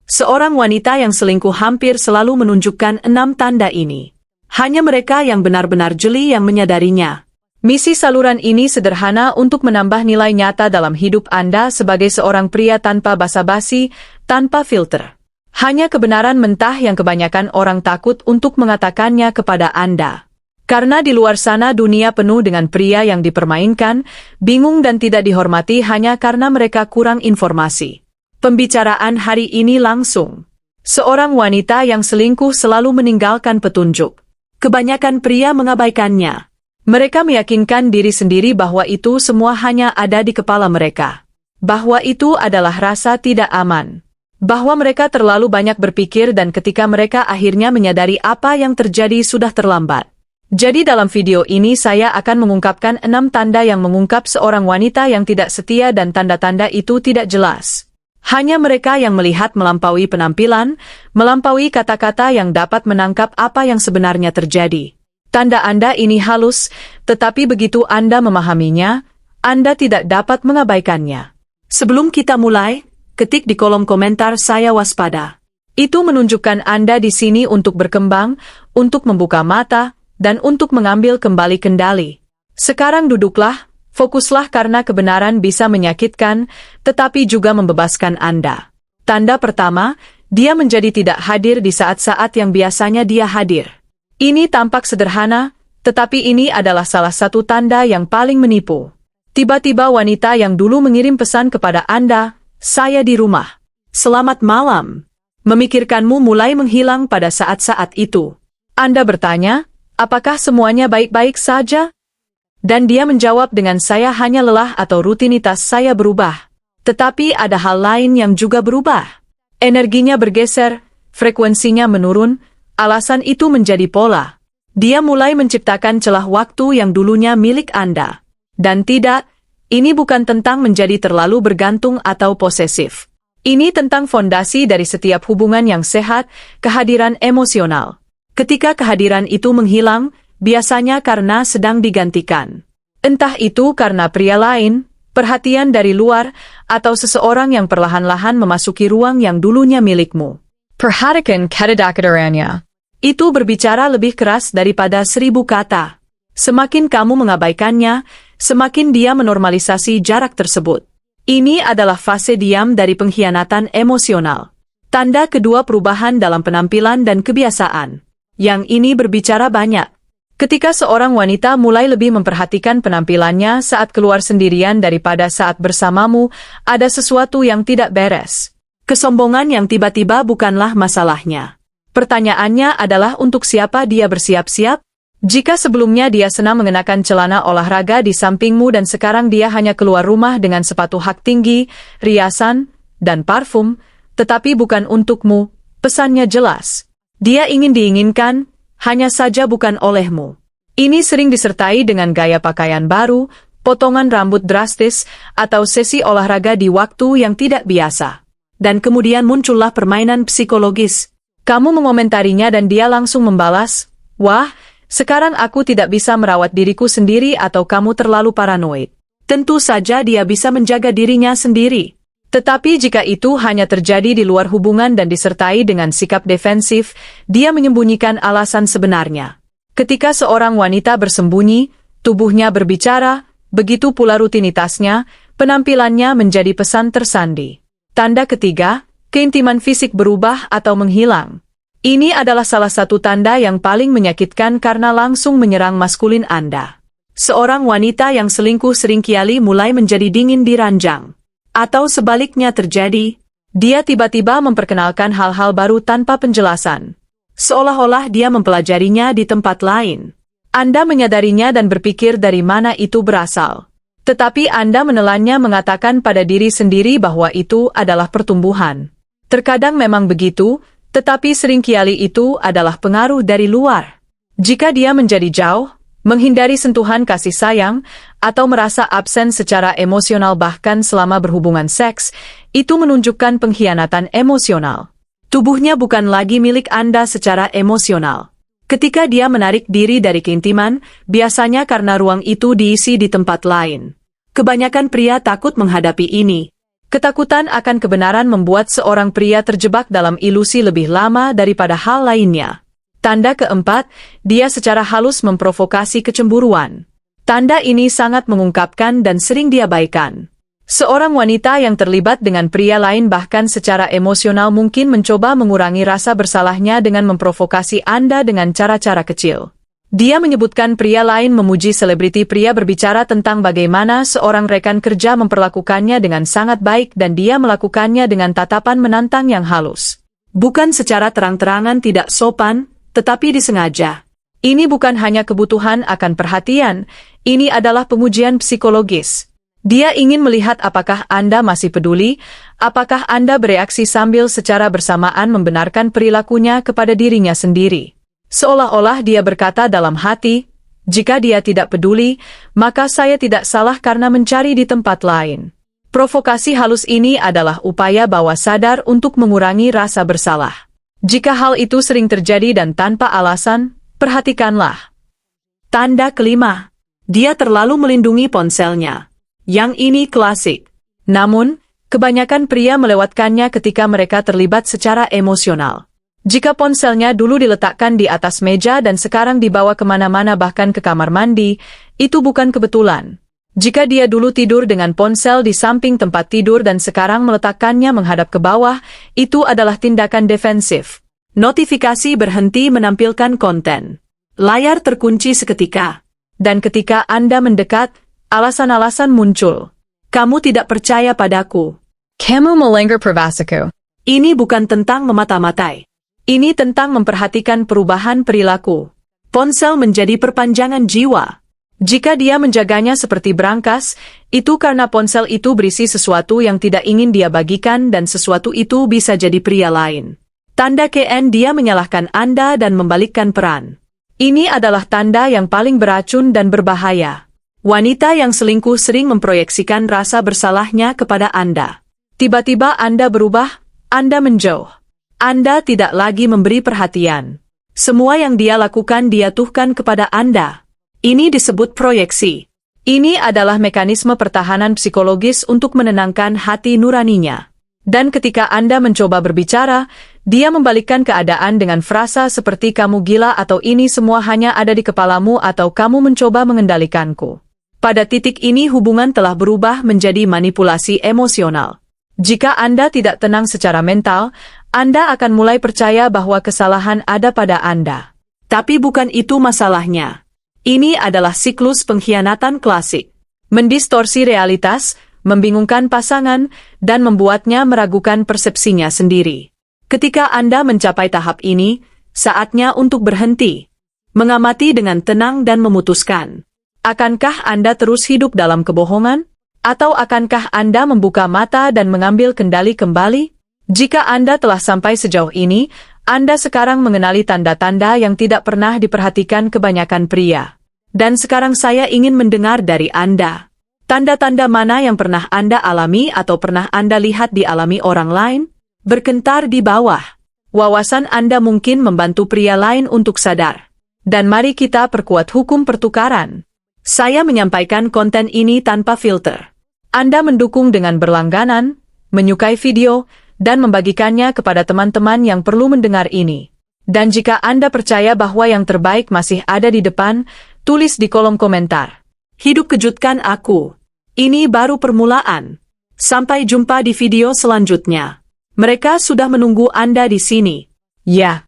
Seorang wanita yang selingkuh hampir selalu menunjukkan 6 tanda ini. Hanya mereka yang benar-benar jeli yang menyadarinya. Misi saluran ini sederhana untuk menambah nilai nyata dalam hidup Anda sebagai seorang pria tanpa basa-basi, tanpa filter. Hanya kebenaran mentah yang kebanyakan orang takut untuk mengatakannya kepada Anda. Karena di luar sana dunia penuh dengan pria yang dipermainkan, bingung dan tidak dihormati hanya karena mereka kurang informasi. Pembicaraan hari ini langsung. Seorang wanita yang selingkuh selalu meninggalkan petunjuk. Kebanyakan pria mengabaikannya. Mereka meyakinkan diri sendiri bahwa itu semua hanya ada di kepala mereka. Bahwa itu adalah rasa tidak aman. Bahwa mereka terlalu banyak berpikir dan ketika mereka akhirnya menyadari apa yang terjadi sudah terlambat. Jadi dalam video ini saya akan mengungkapkan 6 tanda yang mengungkap seorang wanita yang tidak setia dan tanda-tanda itu tidak jelas. Hanya mereka yang melihat melampaui penampilan, melampaui kata-kata yang dapat menangkap apa yang sebenarnya terjadi. Tanda Anda ini halus, tetapi begitu Anda memahaminya, Anda tidak dapat mengabaikannya. Sebelum kita mulai, ketik di kolom komentar saya waspada. Itu menunjukkan Anda di sini untuk berkembang, untuk membuka mata, dan untuk mengambil kembali kendali. Sekarang duduklah, fokuslah karena kebenaran bisa menyakitkan, tetapi juga membebaskan Anda. Tanda pertama, dia menjadi tidak hadir di saat-saat yang biasanya dia hadir. Ini tampak sederhana, tetapi ini adalah salah satu tanda yang paling menipu. Tiba-tiba wanita yang dulu mengirim pesan kepada Anda, "Saya di rumah. Selamat malam." Memikirkanmu mulai menghilang pada saat-saat itu. Anda bertanya, apakah semuanya baik-baik saja? Dan dia menjawab dengan saya hanya lelah atau rutinitas saya berubah. Tetapi ada hal lain yang juga berubah. Energinya bergeser, frekuensinya menurun, alasan itu menjadi pola. Dia mulai menciptakan celah waktu yang dulunya milik Anda. Dan tidak, ini bukan tentang menjadi terlalu bergantung atau posesif. Ini tentang fondasi dari setiap hubungan yang sehat, kehadiran emosional. Ketika kehadiran itu menghilang, biasanya karena sedang digantikan. Entah itu karena pria lain, perhatian dari luar, atau seseorang yang perlahan-lahan memasuki ruang yang dulunya milikmu. Perhatikan kata-katanya. Itu berbicara lebih keras daripada 1000 kata. Semakin kamu mengabaikannya, semakin dia menormalisasi jarak tersebut. Ini adalah fase diam dari pengkhianatan emosional. Tanda kedua perubahan dalam penampilan dan kebiasaan. Yang ini berbicara banyak. Ketika seorang wanita mulai lebih memperhatikan penampilannya saat keluar sendirian daripada saat bersamamu, ada sesuatu yang tidak beres. Kesombongan yang tiba-tiba bukanlah masalahnya. Pertanyaannya adalah untuk siapa dia bersiap-siap? Jika sebelumnya dia senang mengenakan celana olahraga di sampingmu dan sekarang dia hanya keluar rumah dengan sepatu hak tinggi, riasan, dan parfum, tetapi bukan untukmu, pesannya jelas. Dia ingin diinginkan, hanya saja bukan olehmu. Ini sering disertai dengan gaya pakaian baru, potongan rambut drastis, atau sesi olahraga di waktu yang tidak biasa. Dan kemudian muncullah permainan psikologis. Kamu mengomentarinya dan dia langsung membalas, "Wah, sekarang aku tidak bisa merawat diriku sendiri atau kamu terlalu paranoid." Tentu saja dia bisa menjaga dirinya sendiri. Tetapi jika itu hanya terjadi di luar hubungan dan disertai dengan sikap defensif, dia menyembunyikan alasan sebenarnya. Ketika seorang wanita bersembunyi, tubuhnya berbicara, begitu pula rutinitasnya, penampilannya menjadi pesan tersandi. Tanda ketiga, keintiman fisik berubah atau menghilang. Ini adalah salah satu tanda yang paling menyakitkan karena langsung menyerang maskulin Anda. Seorang wanita yang selingkuh seringkali mulai menjadi dingin di ranjang. Atau sebaliknya terjadi, dia tiba-tiba memperkenalkan hal-hal baru tanpa penjelasan. Seolah-olah dia mempelajarinya di tempat lain. Anda menyadarinya dan berpikir dari mana itu berasal. Tetapi Anda menelannya mengatakan pada diri sendiri bahwa itu adalah pertumbuhan. Terkadang memang begitu, tetapi seringkali itu adalah pengaruh dari luar. Jika dia menjadi jauh, menghindari sentuhan kasih sayang, atau merasa absen secara emosional bahkan selama berhubungan seks, itu menunjukkan pengkhianatan emosional. Tubuhnya bukan lagi milik Anda secara emosional. Ketika dia menarik diri dari keintiman, biasanya karena ruang itu diisi di tempat lain. Kebanyakan pria takut menghadapi ini. Ketakutan akan kebenaran membuat seorang pria terjebak dalam ilusi lebih lama daripada hal lainnya. Tanda keempat, dia secara halus memprovokasi kecemburuan. Tanda ini sangat mengungkapkan dan sering diabaikan. Seorang wanita yang terlibat dengan pria lain bahkan secara emosional mungkin mencoba mengurangi rasa bersalahnya dengan memprovokasi Anda dengan cara-cara kecil. Dia menyebutkan pria lain memuji selebriti pria berbicara tentang bagaimana seorang rekan kerja memperlakukannya dengan sangat baik dan dia melakukannya dengan tatapan menantang yang halus. Bukan secara terang-terangan tidak sopan, tetapi disengaja. Ini bukan hanya kebutuhan akan perhatian, ini adalah pemujian psikologis. Dia ingin melihat apakah Anda masih peduli, apakah Anda bereaksi sambil secara bersamaan membenarkan perilakunya kepada dirinya sendiri. Seolah-olah dia berkata dalam hati, jika dia tidak peduli, maka saya tidak salah karena mencari di tempat lain. Provokasi halus ini adalah upaya bawah sadar untuk mengurangi rasa bersalah. Jika hal itu sering terjadi dan tanpa alasan, perhatikanlah. Tanda kelima, dia terlalu melindungi ponselnya. Yang ini klasik. Namun, kebanyakan pria melewatkannya ketika mereka terlibat secara emosional. Jika ponselnya dulu diletakkan di atas meja dan sekarang dibawa kemana-mana bahkan ke kamar mandi, itu bukan kebetulan. Jika dia dulu tidur dengan ponsel di samping tempat tidur dan sekarang meletakkannya menghadap ke bawah, itu adalah tindakan defensif. Notifikasi berhenti menampilkan konten. Layar terkunci seketika. Dan ketika Anda mendekat, alasan-alasan muncul. Kamu tidak percaya padaku. Kamu melanggar privasiku. Ini bukan tentang memata-matai. Ini tentang memperhatikan perubahan perilaku. Ponsel menjadi perpanjangan jiwa. Jika dia menjaganya seperti berangkas, itu karena ponsel itu berisi sesuatu yang tidak ingin dia bagikan dan sesuatu itu bisa jadi pria lain. Tanda KN dia menyalahkan Anda dan membalikkan peran. Ini adalah tanda yang paling beracun dan berbahaya. Wanita yang selingkuh sering memproyeksikan rasa bersalahnya kepada Anda. Tiba-tiba Anda berubah, Anda menjauh. Anda tidak lagi memberi perhatian. Semua yang dia lakukan dia tujukan kepada Anda. Ini disebut proyeksi. Ini adalah mekanisme pertahanan psikologis untuk menenangkan hati nuraninya. Dan ketika Anda mencoba berbicara, dia membalikkan keadaan dengan frasa seperti kamu gila atau ini semua hanya ada di kepalamu atau kamu mencoba mengendalikanku. Pada titik ini hubungan telah berubah menjadi manipulasi emosional. Jika Anda tidak tenang secara mental, Anda akan mulai percaya bahwa kesalahan ada pada Anda. Tapi bukan itu masalahnya. Ini adalah siklus pengkhianatan klasik. Mendistorsi realitas, membingungkan pasangan, dan membuatnya meragukan persepsinya sendiri. Ketika Anda mencapai tahap ini, saatnya untuk berhenti. Mengamati dengan tenang dan memutuskan. Akankah Anda terus hidup dalam kebohongan? Atau akankah Anda membuka mata dan mengambil kendali kembali? Jika Anda telah sampai sejauh ini, Anda sekarang mengenali tanda-tanda yang tidak pernah diperhatikan kebanyakan pria. Dan sekarang saya ingin mendengar dari Anda. Tanda-tanda mana yang pernah Anda alami atau pernah Anda lihat dialami orang lain? Berkentar di bawah. Wawasan Anda mungkin membantu pria lain untuk sadar. Dan mari kita perkuat hukum pertukaran. Saya menyampaikan konten ini tanpa filter. Anda mendukung dengan berlangganan, menyukai video, dan membagikannya kepada teman-teman yang perlu mendengar ini. Dan jika Anda percaya bahwa yang terbaik masih ada di depan, tulis di kolom komentar. Hidup kejutkan aku. Ini baru permulaan. Sampai jumpa di video selanjutnya. Mereka sudah menunggu Anda di sini. Ya.